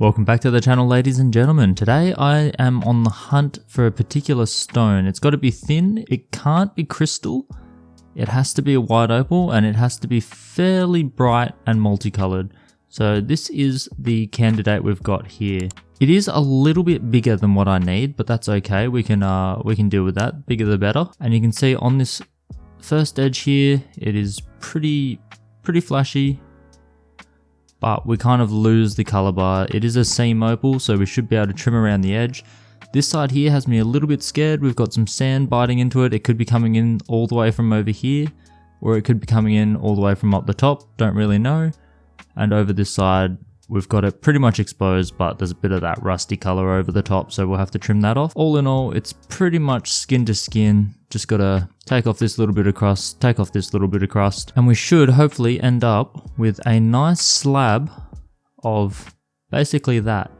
Welcome back to the channel, ladies and gentlemen. Today I am on the hunt for a particular stone. It's got to be thin, it can't be crystal, it has to be a white opal, and it has to be fairly bright and multicolored. So this is the candidate we've got here. It is a little bit bigger than what I need, but that's okay. We can deal with that. Bigger the better. And you can see on this first edge here, it is pretty flashy, but we kind of lose the color bar. It is a seam opal, so we should be able to trim around the edge. This side here has me a little bit scared. We've got some sand biting into it. It could be coming in all the way from over here, or it could be coming in all the way from up the top. Don't really know. And over this side, we've got it pretty much exposed, but there's a bit of that rusty color over the top, so we'll have to trim that off. All in all, it's pretty much skin to skin. Just gotta take off this little bit of crust, take off this little bit of crust, and we should hopefully end up with a nice slab of basically that.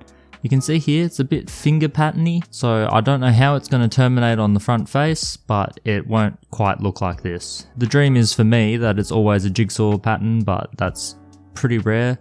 You can see here it's a bit finger patterny, so I don't know how it's going to terminate on the front face, but it won't quite look like this. The dream is for me that it's always a jigsaw pattern, but that's pretty rare.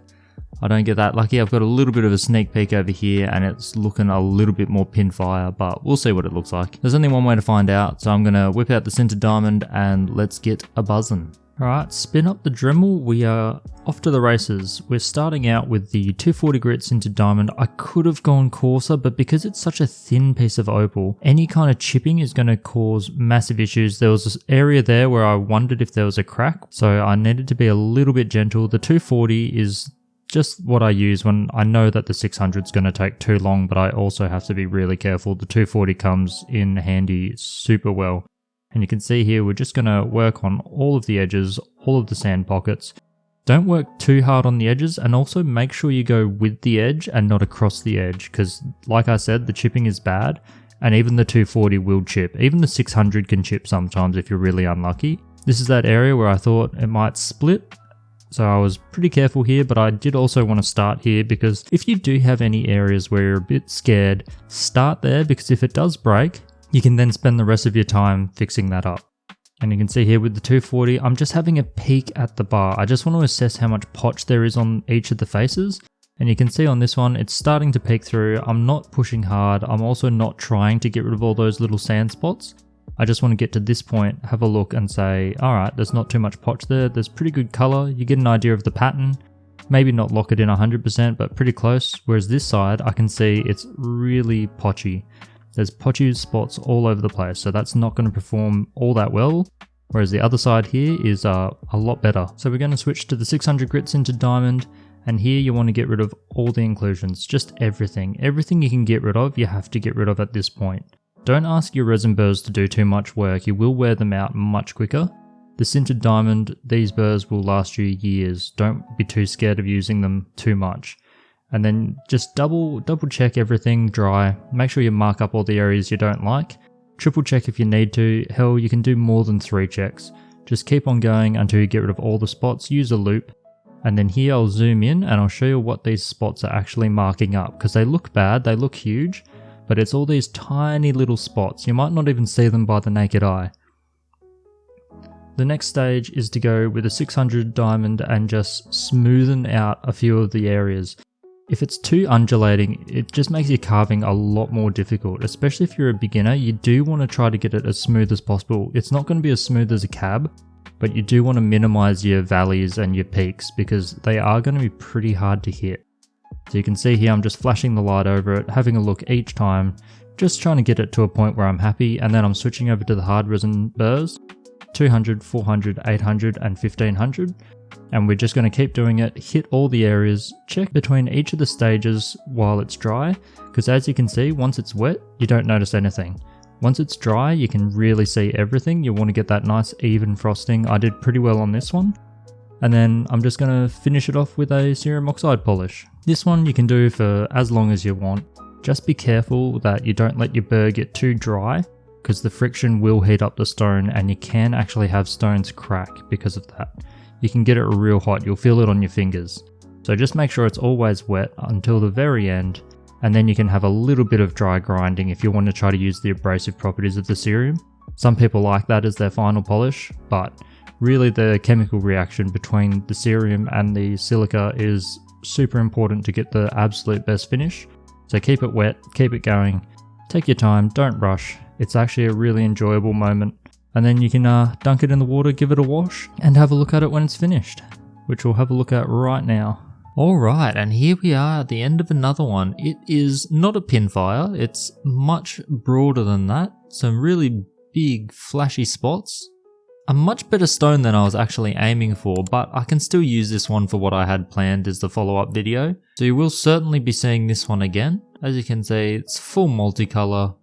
I don't get that lucky. I've got a little bit of a sneak peek over here and it's looking a little bit more pinfire, but we'll see what it looks like. There's only one way to find out, so I'm going to whip out the sintered diamond and let's get a buzzing. Alright, spin up the Dremel. We are off to the races. We're starting out with the 240 grit sintered diamond. I could have gone coarser, but because it's such a thin piece of opal, any kind of chipping is going to cause massive issues. There was this area there where I wondered if there was a crack, so I needed to be a little bit gentle. The 240 is just what I use when I know that the 600 is going to take too long, but I also have to be really careful. The 240 comes in handy super well. And you can see here, we're just going to work on all of the edges, all of the sand pockets. Don't work too hard on the edges, and also make sure you go with the edge and not across the edge, because like I said, the chipping is bad, and even the 240 will chip. Even the 600 can chip sometimes if you're really unlucky. This is that area where I thought it might split, so I was pretty careful here, but I did also want to start here because if you do have any areas where you're a bit scared, start there, because if it does break, you can then spend the rest of your time fixing that up. And you can see here with the 240, I'm just having a peek at the bar. I just want to assess how much potch there is on each of the faces. And you can see on this one, it's starting to peek through. I'm not pushing hard. I'm also not trying to get rid of all those little sand spots. I just want to get to this point, have a look and say, all right, there's not too much potch there. There's pretty good color. You get an idea of the pattern. Maybe not lock it in 100%, but pretty close. Whereas this side, I can see it's really potchy. There's potchy spots all over the place, so that's not going to perform all that well. Whereas the other side here is a lot better. So we're going to switch to the 600 grit sintered diamond. And here you want to get rid of all the inclusions, just everything. Everything you can get rid of, you have to get rid of at this point. Don't ask your resin burrs to do too much work, you will wear them out much quicker. The sintered diamond, these burrs will last you years. Don't be too scared of using them too much. And then just double check everything dry. Make sure you mark up all the areas you don't like. Triple check if you need to. Hell, you can do more than 3 checks. Just keep on going until you get rid of all the spots. Use a loop. And then here I'll zoom in and I'll show you what these spots are actually marking up, because they look bad, they look huge, but it's all these tiny little spots. You might not even see them by the naked eye. The next stage is to go with a 600 diamond and just smoothen out a few of the areas. If it's too undulating, it just makes your carving a lot more difficult, especially if you're a beginner. You do want to try to get it as smooth as possible. It's not going to be as smooth as a cab, but you do want to minimize your valleys and your peaks because they are going to be pretty hard to hit. So you can see here I'm just flashing the light over it, having a look each time, just trying to get it to a point where I'm happy, and then I'm switching over to the hard resin burrs, 200, 400, 800 and 1500. And we're just going to keep doing it, hit all the areas, check between each of the stages while it's dry, because as you can see, once it's wet, you don't notice anything. Once it's dry, you can really see everything. You want to get that nice even frosting. I did pretty well on this one. And then I'm just going to finish it off with a cerium oxide polish. This one you can do for as long as you want. Just be careful that you don't let your burr get too dry, because the friction will heat up the stone and you can actually have stones crack because of that. You can get it real hot, you'll feel it on your fingers. So just make sure it's always wet until the very end, and then you can have a little bit of dry grinding if you want to try to use the abrasive properties of the cerium. Some people like that as their final polish, but really the chemical reaction between the cerium and the silica is super important to get the absolute best finish. So keep it wet, keep it going, take your time, don't rush. It's actually a really enjoyable moment. And then you can dunk it in the water, give it a wash, and have a look at it when it's finished, which we'll have a look at right now. Alright, and here we are at the end of another one. It is not a pinfire, it's much broader than that. Some really big flashy spots. A much better stone than I was actually aiming for, but I can still use this one for what I had planned as the follow-up video. So you will certainly be seeing this one again. As you can see, it's full multicolor.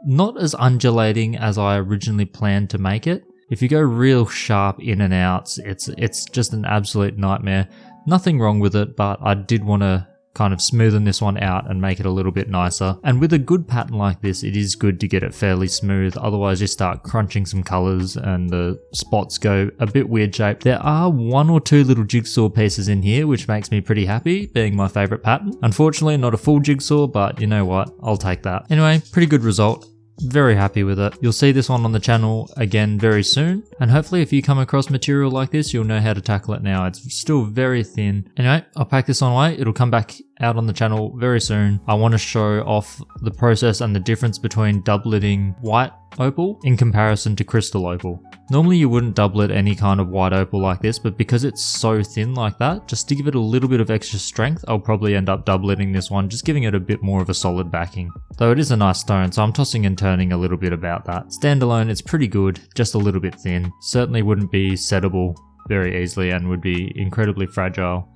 Not as undulating as I originally planned to make it. If you go real sharp in and outs, it's just an absolute nightmare. Nothing wrong with it, but I did want to kind of smoothen this one out and make it a little bit nicer. And with a good pattern like this, it is good to get it fairly smooth, otherwise you start crunching some colors and the spots go a bit weird shaped. There are 1 or 2 little jigsaw pieces in here, which makes me pretty happy, being my favorite pattern. Unfortunately, not a full jigsaw, but you know what, I'll take that. Anyway, pretty good result. Very happy with it. You'll see this one on the channel again very soon, and hopefully if you come across material like this, you'll know how to tackle it now. It's still very thin. Anyway, I'll pack this on away. It'll come back out on the channel very soon. I want to show off the process and the difference between doubletting white opal in comparison to crystal opal. Normally you wouldn't doublet any kind of white opal like this, but because it's so thin like that, just to give it a little bit of extra strength, I'll probably end up doubletting this one, just giving it a bit more of a solid backing. Though it is a nice stone, so I'm tossing and turning a little bit about that. Standalone, it's pretty good, just a little bit thin. Certainly wouldn't be settable very easily and would be incredibly fragile,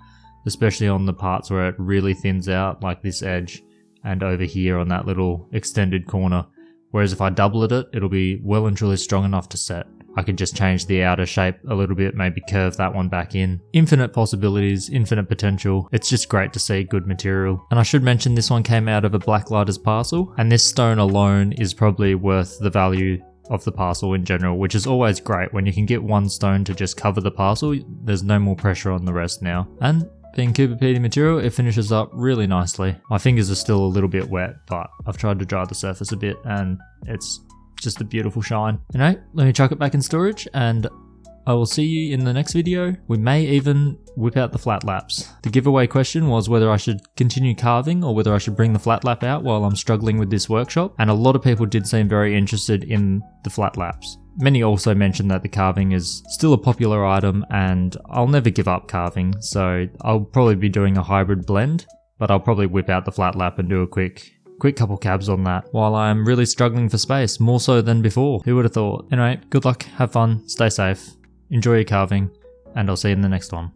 especially on the parts where it really thins out, like this edge and over here on that little extended corner. Whereas if I doublet it, it'll be well and truly strong enough to set. I could just change the outer shape a little bit, maybe curve that one back in. Infinite possibilities, infinite potential. It's just great to see good material. And I should mention this one came out of a Blacklighters parcel, and this stone alone is probably worth the value of the parcel in general, which is always great. When you can get one stone to just cover the parcel, there's no more pressure on the rest now. And being Cooper Pedy material, it finishes up really nicely. My fingers are still a little bit wet, but I've tried to dry the surface a bit and it's just a beautiful shine. Anyway, let me chuck it back in storage and I will see you in the next video. We may even whip out the flat laps. The giveaway question was whether I should continue carving or whether I should bring the flat lap out while I'm struggling with this workshop, and a lot of people did seem very interested in the flat laps. Many also mentioned that the carving is still a popular item and I'll never give up carving, so I'll probably be doing a hybrid blend, but I'll probably whip out the flat lap and do a quick couple cabs on that while I'm really struggling for space, more so than before. Who would have thought? Anyway, good luck, have fun, stay safe, enjoy your carving, and I'll see you in the next one.